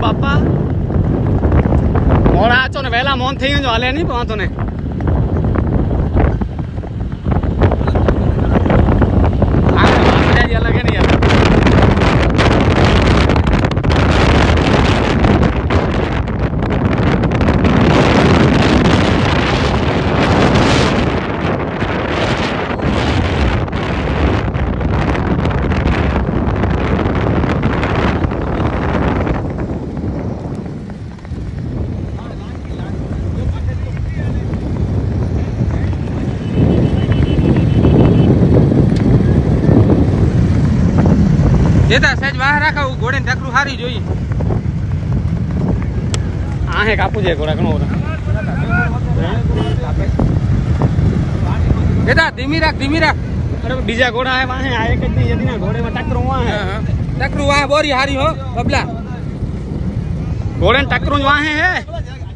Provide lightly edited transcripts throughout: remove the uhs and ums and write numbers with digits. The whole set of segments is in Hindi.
बापा मोड़ा अचो ने वेला मोन थी वञो हले नहीं पवंदो ने अलग है नहीं यार જેતા સહેજ વાહ રાખા ઘોડે ને ઠકરું હારી જોઈ આ હે કાપુ જે ઘોડા ઘણો જેતા ધીમી રાખ अरे बीजा घोड़ा है वहां है आए कितनी यदि ना घोड़े में टकरू वहां है ઠકરું વાહ બોરી હારી हो बबला घोड़े में टकरू वहां है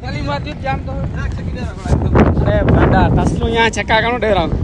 खाली मार जाम तो अरे बंदा तसलू यहाँ छक्का कनो दे रहा हूं